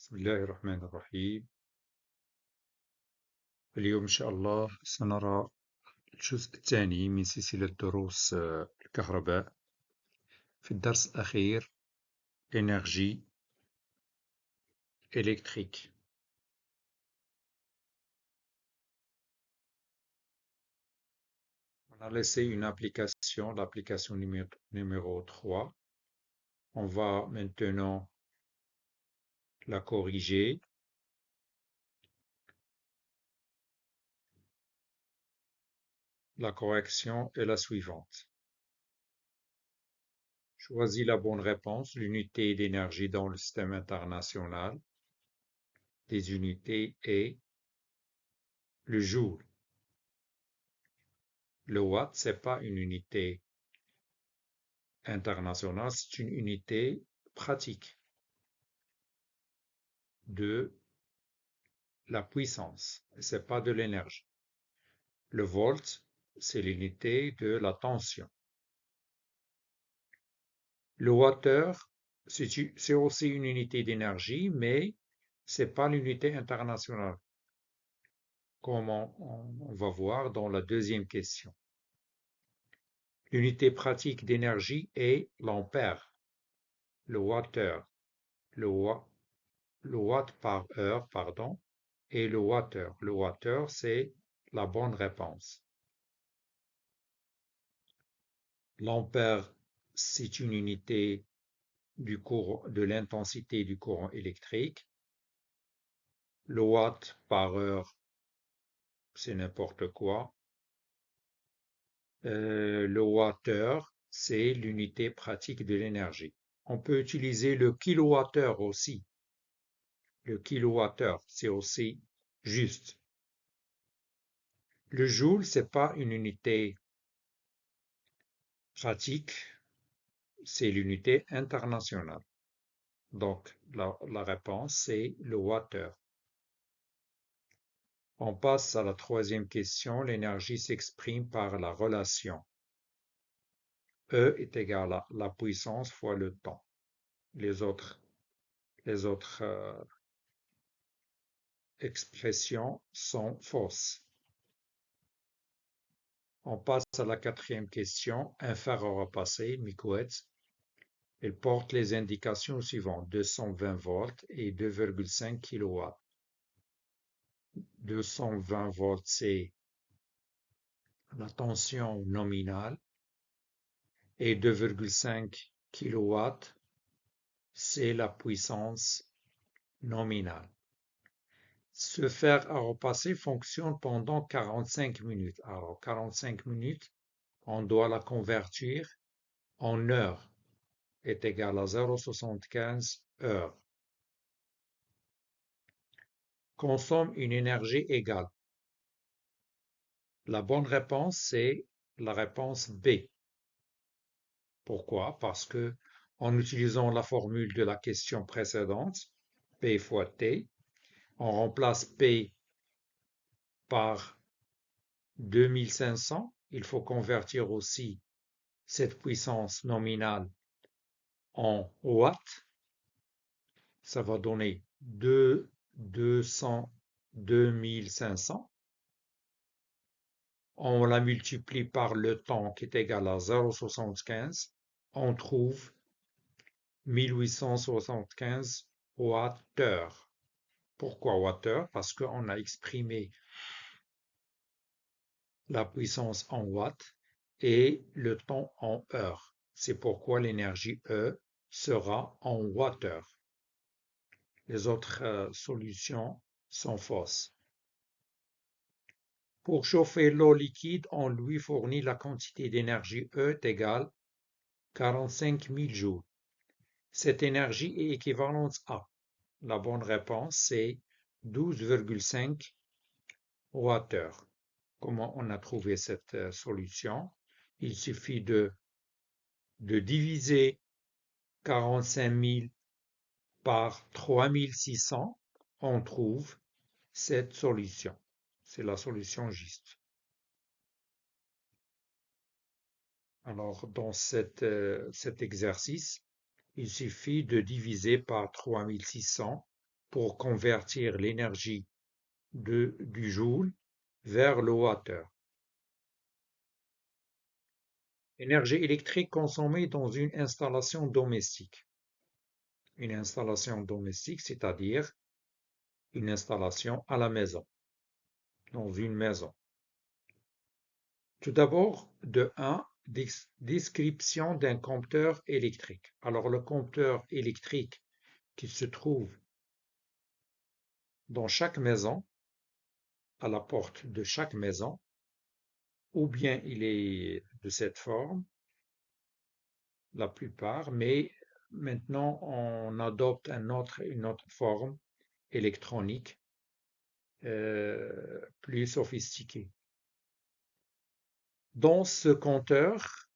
بسم الله الرحمن الرحيم. اليوم إن شاء الله سنرى الجزء الثاني من سلسلة دروس الكهرباء. في الدرس الأخير énergie électrique. On a laissé une application, l'application numéro 3. On va maintenant la corriger. La correction est la suivante. Choisis la bonne réponse. L'unité d'énergie dans le système international des unités est le joule. Le watt, c'est pas une unité internationale, c'est une unité pratique de la puissance, c'est pas de l'énergie. Le volt, c'est l'unité de la tension. Le wattheure, c'est aussi une unité d'énergie, mais c'est pas l'unité internationale, comme on va voir dans la deuxième question. L'unité pratique d'énergie est l'ampère, le wattheure, le watt par heure, pardon, et le wattheure. Le wattheure, c'est la bonne réponse. L'ampère, c'est une unité du courant, de l'intensité du courant électrique. Le watt par heure, c'est n'importe quoi. Le wattheure, c'est l'unité pratique de l'énergie. On peut utiliser le kilowattheure aussi. Le kilowattheure, c'est aussi juste. Le joule, c'est pas une unité pratique, c'est l'unité internationale. Donc, la réponse, c'est le wattheure. On passe à la troisième question. L'énergie s'exprime par la relation. E est égal à la puissance fois le temps. Les autres expressions sont fausses. On passe à la quatrième question. Un phare à repasser, Mikowitz. Il porte les indications suivantes, 220 volts et 2,5 kW. 220 volts, c'est la tension nominale, et 2,5 kW, c'est la puissance nominale. Ce fer à repasser fonctionne pendant 45 minutes. Alors, 45 minutes, on doit la convertir en heures, est égal à 0,75 heures. Consomme une énergie égale. La bonne réponse, c'est la réponse B. Pourquoi? Parce que en utilisant la formule de la question précédente, P fois T, on remplace P par 2500. Il faut convertir aussi cette puissance nominale en watts. Ça va donner 2500. On la multiplie par le temps qui est égal à 0,75. On trouve 1875 watts-heure. Pourquoi watts-heure? Parce qu'on a exprimé la puissance en watts et le temps en heures. C'est pourquoi l'énergie E sera en watts-heure. Les autres solutions sont fausses. Pour chauffer l'eau liquide, on lui fournit la quantité d'énergie E égale 45 000 joules. Cette énergie est équivalente à, la bonne réponse, c'est 12,5 watts-heure. Comment on a trouvé cette solution? Il suffit de diviser 45 000 par 3600, on trouve cette solution. C'est la solution juste. Alors, dans cet exercice, il suffit de diviser par 3600 pour convertir l'énergie du joule vers le wattheure. Énergie électrique consommée dans une installation domestique. Une installation domestique, c'est-à-dire une installation à la maison, dans une maison. Tout d'abord, de 1, description d'un compteur électrique. Alors, le compteur électrique qui se trouve dans chaque maison, à la porte de chaque maison, ou bien il est de cette forme, la plupart, mais maintenant on adopte une autre forme électronique plus sophistiquée. Dans ce compteur,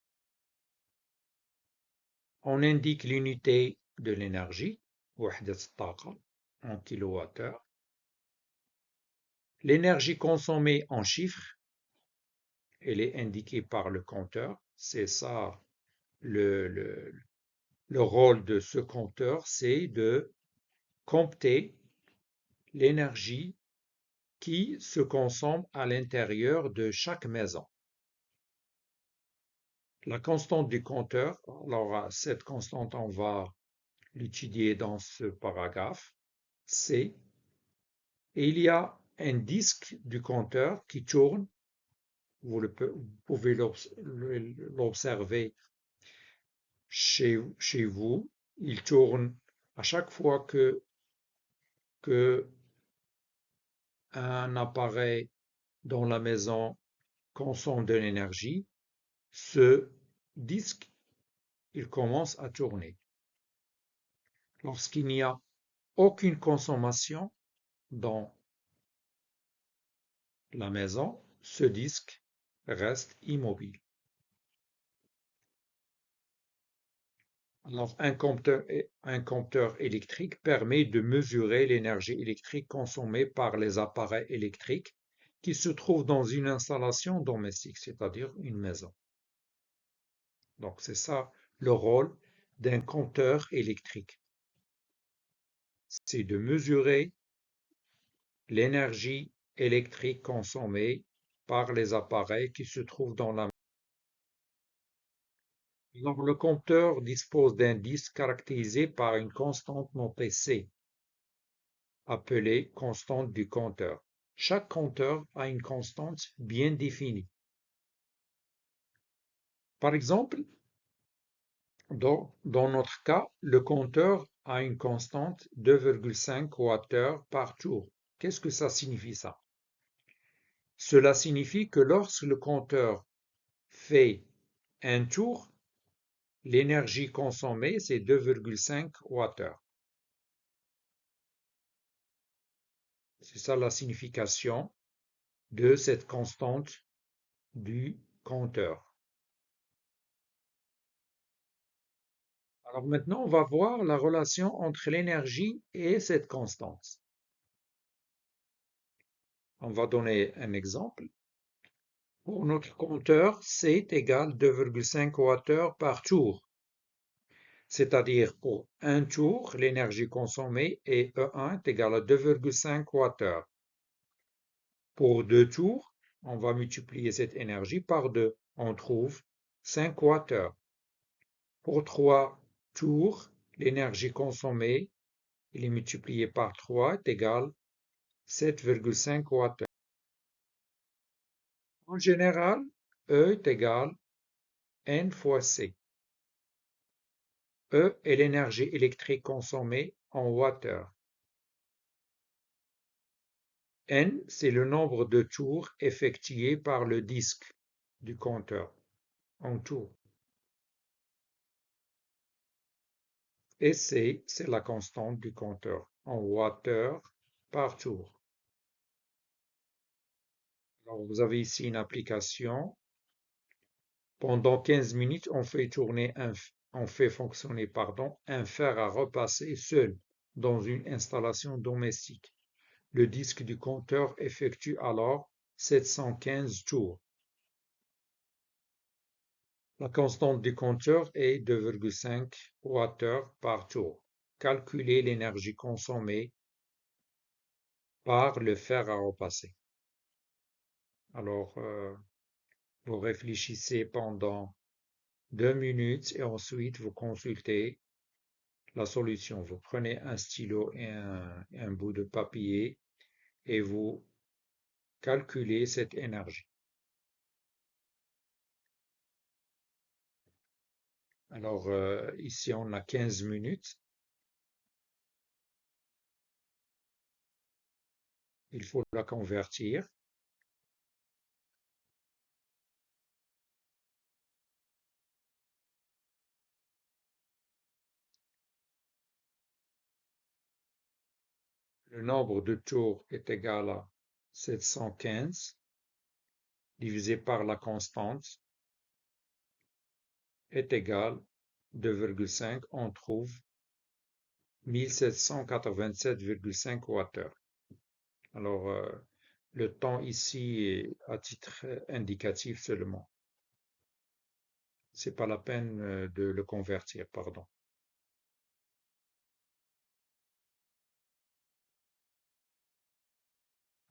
on indique l'unité de l'énergie, وحدة الطاقة, en kilowattheure, l'énergie consommée en chiffres, elle est indiquée par le compteur, c'est ça le rôle de ce compteur, c'est de compter l'énergie qui se consomme à l'intérieur de chaque maison. La constante du compteur, alors cette constante, on va l'étudier dans ce paragraphe, c'est, et il y a un disque du compteur qui tourne, vous pouvez l'observer chez vous, il tourne à chaque fois que un appareil dans la maison consomme de l'énergie, ce disque, il commence à tourner. Lorsqu'il n'y a aucune consommation dans la maison, ce disque reste immobile. Alors, un compteur électrique permet de mesurer l'énergie électrique consommée par les appareils électriques qui se trouvent dans une installation domestique, c'est-à-dire une maison. Donc, c'est ça le rôle d'un compteur électrique. C'est de mesurer l'énergie électrique consommée par les appareils qui se trouvent dans la maison. Alors, le compteur dispose d'un disque caractérisé par une constante notée C, appelée constante du compteur. Chaque compteur a une constante bien définie. Par exemple, dans notre cas, le compteur a une constante 2,5 Wh par tour. Qu'est-ce que ça signifie ça? Cela signifie que lorsque le compteur fait un tour, l'énergie consommée, c'est 2,5 Wh. C'est ça la signification de cette constante du compteur. Alors maintenant, on va voir la relation entre l'énergie et cette constante. On va donner un exemple. Pour notre compteur, C égale 2,5 Wh par tour. C'est-à-dire pour un tour, l'énergie consommée est E1 est égale à 2,5 Wh. Pour 2 tours, on va multiplier cette énergie par 2. On trouve 5 Wh. Pour 3 tours, l'énergie consommée, elle est multipliée par 3, est égale 7,5 Wh. En général, E est égal N fois C. E est l'énergie électrique consommée en wattheure. N, c'est le nombre de tours effectués par le disque du compteur en tours. Et C, c'est la constante du compteur en wattheure par tour. Alors, vous avez ici une application. Pendant 15 minutes, on fait fonctionner un fer à repasser seul dans une installation domestique. Le disque du compteur effectue alors 715 tours. La constante du compteur est 2,5 Wh par tour. Calculez l'énergie consommée par le fer à repasser. Alors, vous réfléchissez pendant 2 minutes et ensuite vous consultez la solution. Vous prenez un stylo et un bout de papier et vous calculez cette énergie. Alors, ici, on a 15 minutes. Il faut la convertir. Le nombre de tours est égal à 715 divisé par la constante est égal à 2,5. On trouve 1787,5 Wh. Alors, le temps ici est à titre indicatif seulement. C'est pas la peine de le convertir, pardon.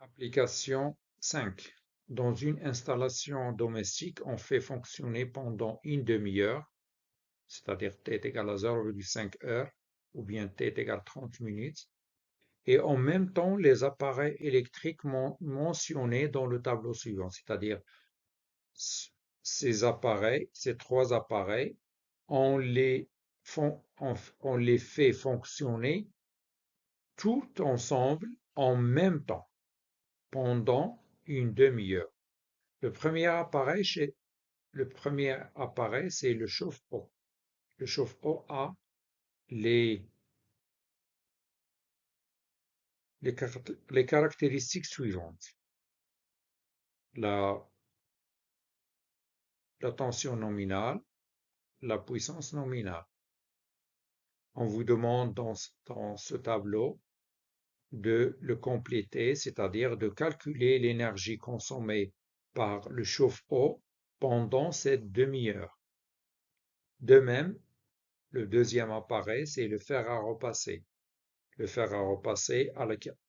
Application 5. Dans une installation domestique, on fait fonctionner pendant une demi-heure, c'est-à-dire t est égal à 0,5 heures, ou bien t est égal à 30 minutes, et en même temps les appareils électriques mentionnés dans le tableau suivant, c'est-à-dire ces trois appareils, on les fait fonctionner tout ensemble en même temps pendant une demi-heure. Le premier appareil, c'est le chauffe-eau. Le chauffe-eau a les, les caractéristiques suivantes. La, la tension nominale, la puissance nominale. On vous demande dans ce tableau de le compléter, c'est-à-dire de calculer l'énergie consommée par le chauffe-eau pendant cette demi-heure. De même, le deuxième appareil, c'est le fer à repasser. Le fer à repasser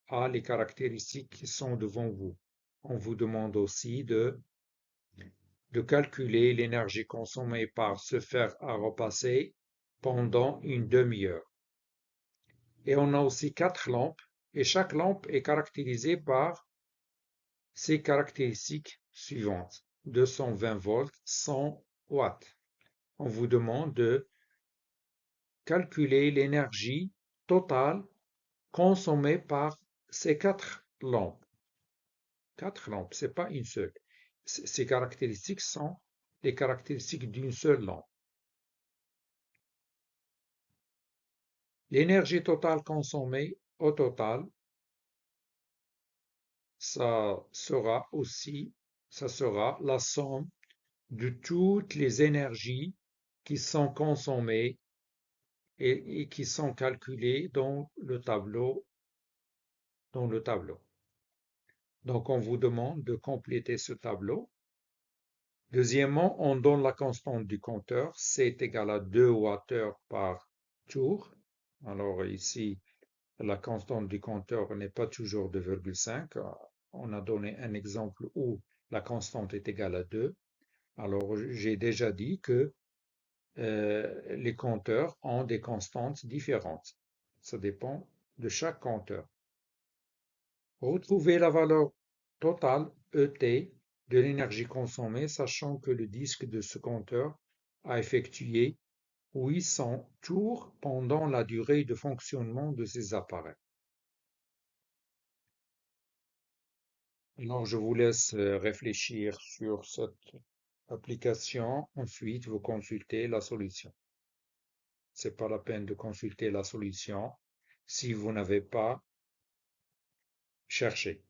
a les caractéristiques qui sont devant vous. On vous demande aussi de calculer l'énergie consommée par ce fer à repasser pendant une demi-heure. Et on a aussi 4 lampes, et chaque lampe est caractérisée par ces caractéristiques suivantes. 220 volts, 100 watts. On vous demande de calculer l'énergie totale consommée par ces 4 lampes. 4 lampes, c'est pas une seule. Ces caractéristiques sont les caractéristiques d'une seule lampe. L'énergie totale consommée au total, ça sera la somme de toutes les énergies qui sont consommées et qui sont calculées dans le tableau. Donc, on vous demande de compléter ce tableau. Deuxièmement, on donne la constante du compteur, C est égal à 2 Wh par tour. Alors ici, la constante du compteur n'est pas toujours 2,5. On a donné un exemple où la constante est égale à 2. Alors, j'ai déjà dit que les compteurs ont des constantes différentes. Ça dépend de chaque compteur. Retrouvez la valeur totale ET de l'énergie consommée, sachant que le disque de ce compteur a effectué 800 tours pendant la durée de fonctionnement de ces appareils. Alors, je vous laisse réfléchir sur cette application. Ensuite, vous consultez la solution. C'est pas la peine de consulter la solution si vous n'avez pas cherché.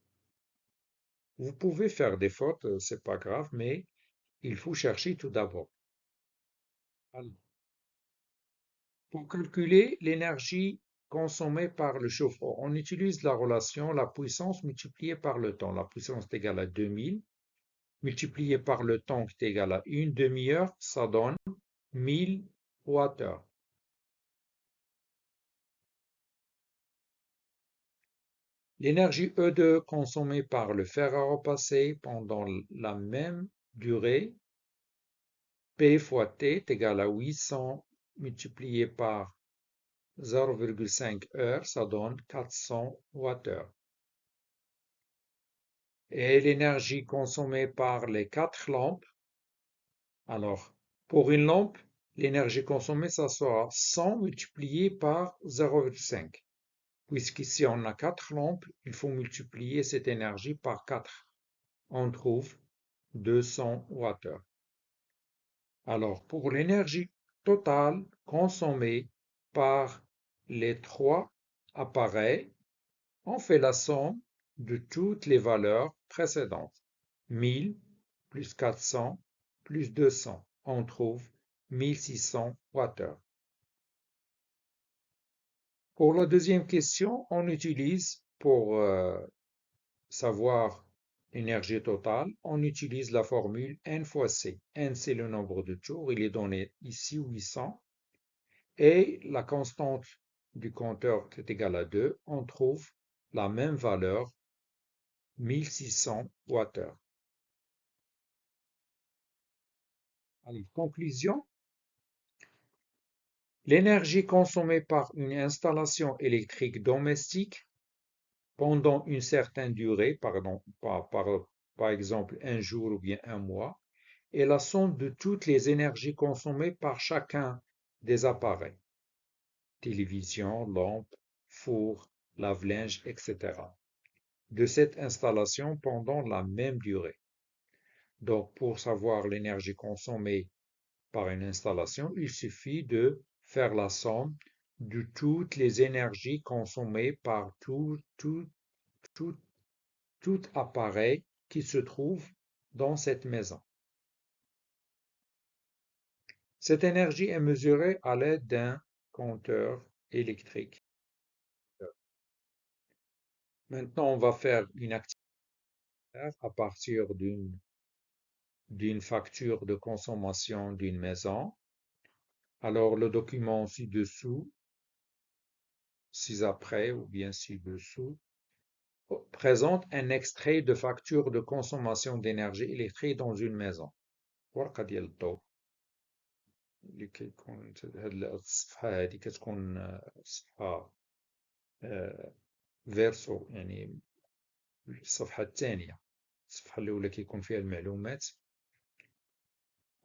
Vous pouvez faire des fautes, c'est pas grave, mais il faut chercher tout d'abord. Pour calculer l'énergie consommée par le chauffe-eau, on utilise la relation la puissance multipliée par le temps. La puissance est égale à 2000, multiplié par le temps qui est égal à une demi-heure, ça donne 1000 Wh. L'énergie E2 consommée par le fer à repasser pendant la même durée, P fois T est égal à 800 multiplié par 0,5 heures, ça donne 400 Wh. Et l'énergie consommée par les 4 lampes, alors pour une lampe, l'énergie consommée, ça sera 100 multiplié par 0,5. Puisqu'ici on a 4 lampes, il faut multiplier cette énergie par 4. On trouve 200 Wh. Alors pour l'énergie totale consommée par les 3 appareils, on fait la somme de toutes les valeurs précédentes. 1000 plus 400 plus 200. On trouve 1600 Wh. Pour la deuxième question, on utilise, pour savoir l'énergie totale, on utilise la formule N fois C. N, c'est le nombre de tours, il est donné ici 800. Et la constante du compteur est égale à 2. On trouve la même valeur, 1600 Wh. Allez, conclusion. L'énergie consommée par une installation électrique domestique pendant une certaine durée, par exemple un jour ou bien un mois, est la somme de toutes les énergies consommées par chacun des appareils, télévision, lampe, four, lave-linge, etc., de cette installation pendant la même durée. Donc, pour savoir l'énergie consommée par une installation, il suffit de faire la somme de toutes les énergies consommées par tout, tout appareil qui se trouve dans cette maison. Cette énergie est mesurée à l'aide d'un compteur électrique. Maintenant, on va faire une activité à partir d'une facture de consommation d'une maison. Alors, le document ci-dessous, ci-après ou bien ci-dessous, présente un extrait de facture de consommation d'énergie électrique dans une maison. ورقة ديال الضوء اللي كيكون هاد الصفحة هادي كتكون صفحة فيرسو، يعني الصفحة الثانية. الصفحة الأولى كيكون فيها المعلومات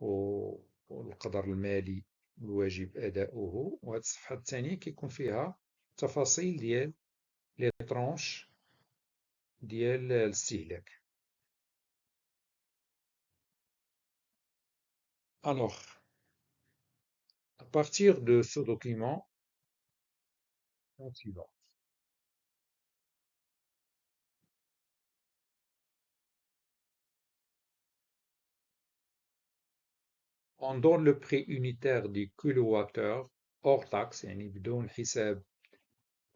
والقدر المالي الواجب أداؤه، وهاد الصفحة الثانية كيكون فيها تفاصيل ديال لي طرونش ديال الاستهلاك. Alors, à partir de ce document, on suivant. On donne le prix unitaire du kilowattheure hors taxe, يعني بدون حساب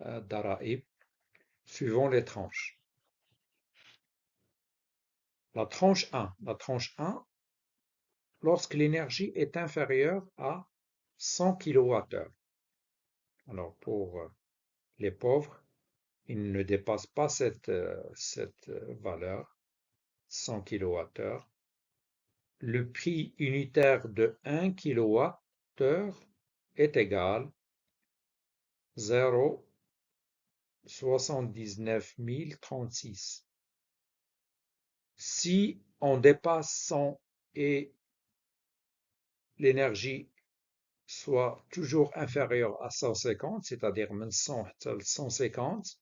الضرائب, suivant les tranches. La tranche 1. La tranche 1, lorsque l'énergie est inférieure à 100 kWh. Alors, pour les pauvres, ils ne dépassent pas cette valeur, 100 kWh. Le prix unitaire de 1 kWh est égal à 0,79 036. Si on dépasse 100 et l'énergie soit toujours inférieure à 150, c'est-à-dire من 100 حتى 150,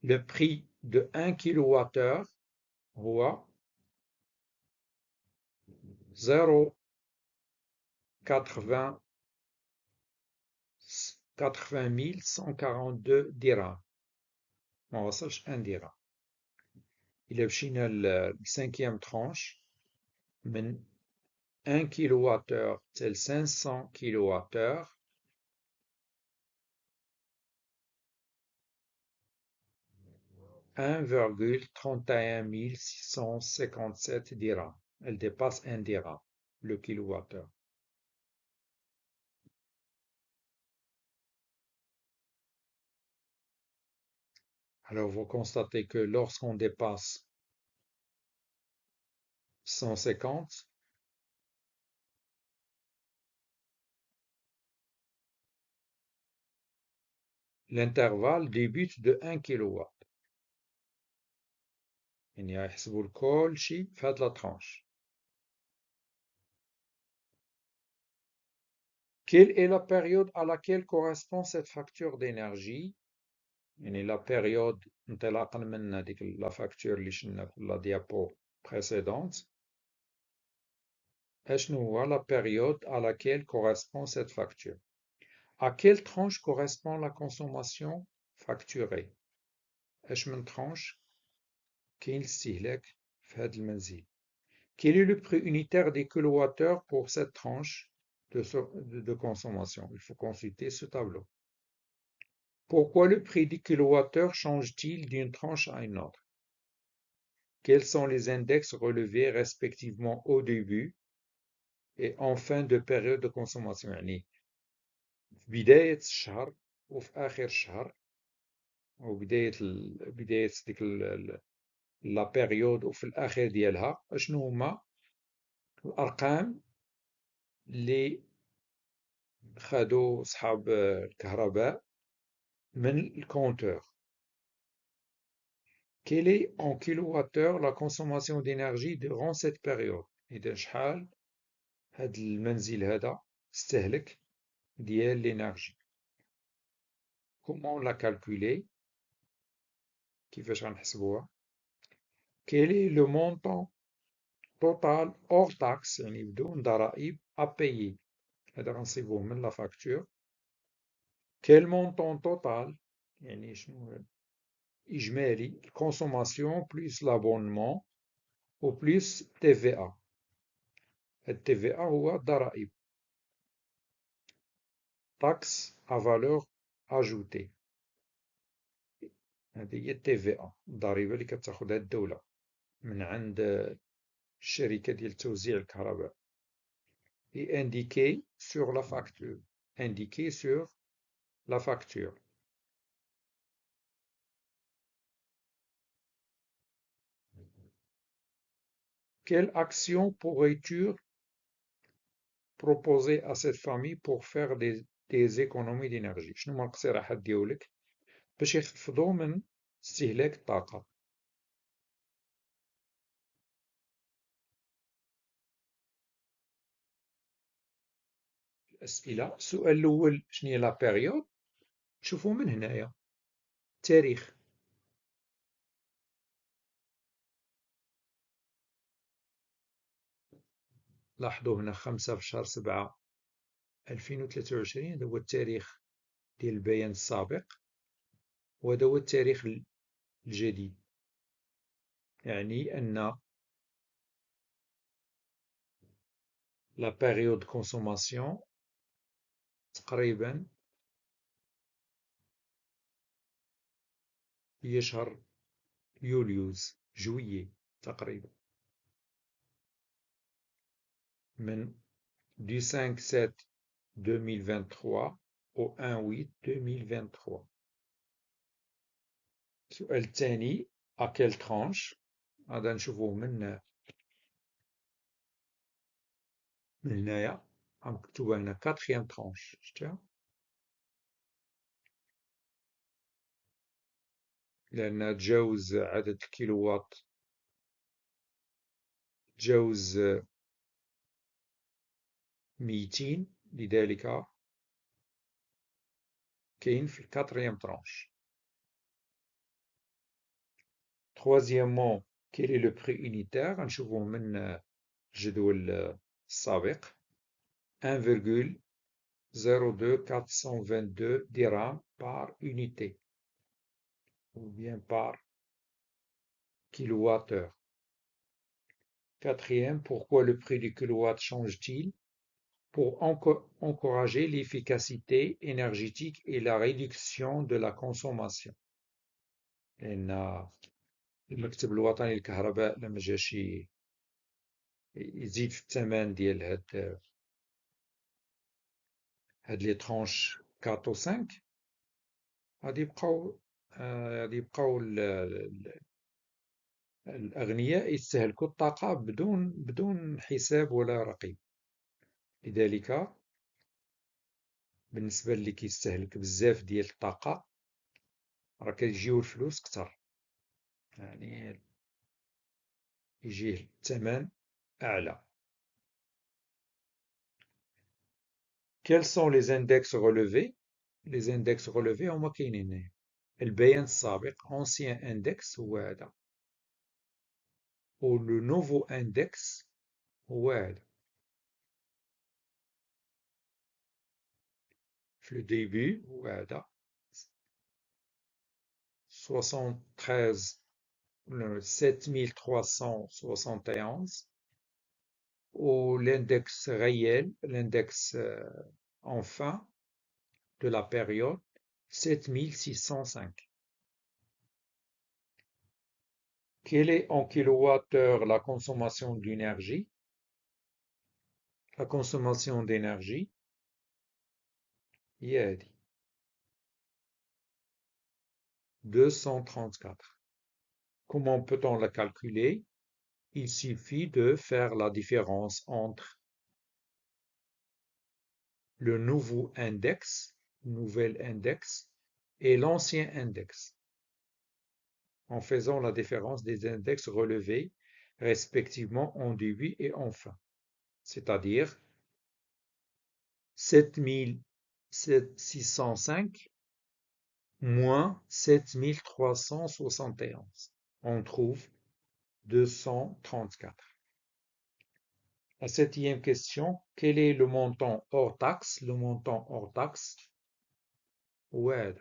le prix de 1 kWh هو 0,80 142 dirhams. ما وصلش 1 درهم. إلا مشينا للcinquième tranche من 1 kWh حتى 500 kWh, 1,31 657 dirhams. Elle dépasse 1 dirham, le kilowattheure. Alors vous constatez que lorsqu'on dépasse 150, l'intervalle débute de 1 kW. يعني يحسبوا كل شيء في هاد لا tranche. Quelle est la période à laquelle correspond cette facture d'énergie? يعني la période انطلاقا من هذيك la facture اللي شفنا في la diapo précédente. أشنو هو la période à laquelle correspond cette facture? À quelle tranche correspond la consommation facturée? اش من tranche كاين الاستهلاك في هذا المنزل. Quel est le prix unitaire des kilowattheures pour cette tranche de consommation? Il faut consulter ce tableau. Pourquoi le prix du kilowattheure change-t-il d'une tranche à une autre? Quels sont les index relevés respectivement au début et en fin de période de consommation? يعني في بداية الشهر وفي آخر الشهر وبداية بداية ديك لا بيريود وفي الآخر ديالها أشنو هما الأرقام اللي خدوا صحاب الكهرباء من الكونتور. Quelle est en kilowattheure la consommation d'énergie durant cette période? إذا شحال هاد المنزل هذا استهلك ديال l'énergie. Comment la calculer? كيفاش غنحسبوها؟ Quel est le montant total hors taxe يعني بدون ضرائب à payer؟ هذا غنصيبوه من la facture. Quel montant total يعني شنو إجمالي consommation plus l'abonnement و plus TVA. الTVA هو الضرائب. taxe à valeur ajoutée. هذه هي الTVA الضريبة اللي كتاخدها الدولة من عند الشركة ديال توزيع الكهرباء. Et indiqué sur la facture. Indiqué sur la facture. Quelle action pourrais-tu proposer à cette famille pour faire des économies d'énergie? شنو هما الاقتراحات ديالك باش يخفضوا من استهلاك الطاقة؟ الأسئلة. السؤال الأول شنو هي لا بيريود؟ شوفوا من هنايا التاريخ. لاحظوا هنا 5 في شهر 7 2023 هذا هو التاريخ ديال البيان السابق وهذا هو التاريخ الجديد. يعني أن لا بيريود كونسوماسيون تقريبا هي شهر يوليوز جويي تقريبا من du 5/7/2023 au 1/8/2023. السؤال الثاني à quelle tranche؟ هذا نشوفوه من هنايا مكتوبة هنا 4e tranche. شفتها؟ لأن تجاوز عدد الكيلووات تجاوز 200 لذلك كاين في 4e tranche. Troisièmement, quel est le prix unitaire؟ غنشوفوه من الجدول السابق 1,02422 dirhams par unité ou bien par kilowattheure. Quatrième, pourquoi le prix du kilowatt change-t-il? Pour encourager l'efficacité énergétique et la réduction de la consommation. لأن المكتب الوطني للكهرباء لما جاش يزيد في الثمن ديال هاد لي ترونش 4 و 5 غادي يبقاو غادي يبقاو الأغنياء يستهلكوا الطاقة بدون حساب ولا رقيب. لذلك بالنسبة اللي كيستهلك بزاف ديال الطاقة راه كيجيو الفلوس كتر، يعني يجيه الثمن أعلى. Quels sont les index relevés؟ Les index relevés هما كاينين هنا. البيان السابق ancien index هو هذا، و le nouveau index هو هذا. في le début هو هذا 73 7371 ou l'index réel, l'index en fin de la période 7605. Quelle est en kilowattheure la consommation d'énergie? La consommation d'énergie هي هذه 234. Comment peut-on la calculer? Il suffit de faire la différence entre le nouvel index et l'ancien index, en faisant la différence des index relevés respectivement en début et en fin, c'est-à-dire 7605 moins 7371. On trouve 234. La septième question, quel est le montant hors taxe? Le montant hors taxe, ouais,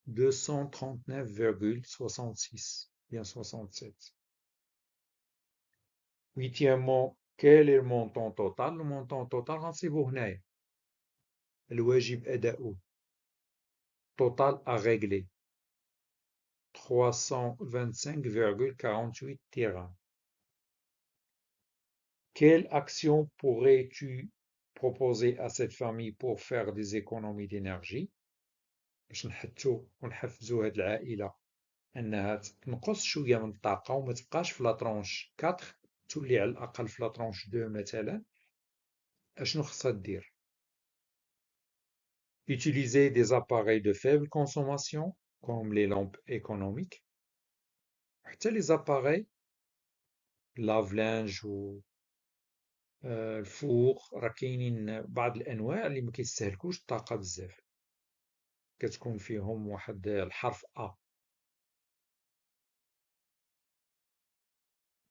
239,66, bien 67. Huitièmement, quel est le montant total? Le montant total غنصيبو هنايا الواجب أداؤه total à régler 325,48 dirhams. Quelle action pourrais-tu proposer à cette famille pour faire des économies d'énergie؟ باش نحثو ونحفزو هاد العائلة أنها تنقص شوية من الطاقة وما تبقاش في لاطرونش 4، تولي على الأقل في لاطرونش 2 مثلا. أشنو خصها دير؟ Utiliser des appareils de faible consommation comme les lampes économiques. حتى les appareils lave-linge و الفوغ راه كاينين بعض الأنواع اللي ما كيستهلكوش الطاقة بزاف، كتكون فيهم واحد الحرف A.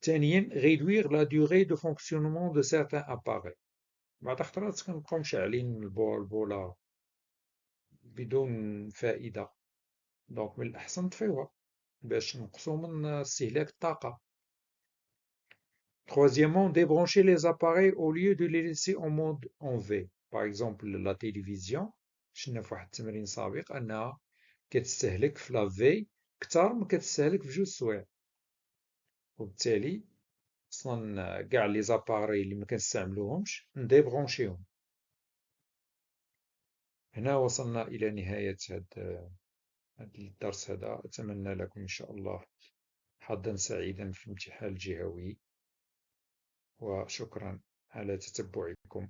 ثانيا réduire la durée de fonctionnement de certains appareils. بعض الخطرات كنبقاو مشعلين البولة بدون فائدة، دونك من الأحسن نطفيوها باش نقصو من استهلاك الطاقة. Troisièmement, débrancher les appareils au lieu de les laisser en mode en V. Par exemple, la télévision شفنا في واحد التمرين سابق أنها كتستهلك في لا في كتر ما كتستهلك في جوج سوايع، وبالتالي أصلا كاع لي زاباري اللي ما كنستعملوهمش نديبرونشيهم. هنا وصلنا إلى نهاية هذا الدرس هذا. أتمنى لكم إن شاء الله حظا سعيدا في الامتحان الجهوي، وشكرا على تتبعكم.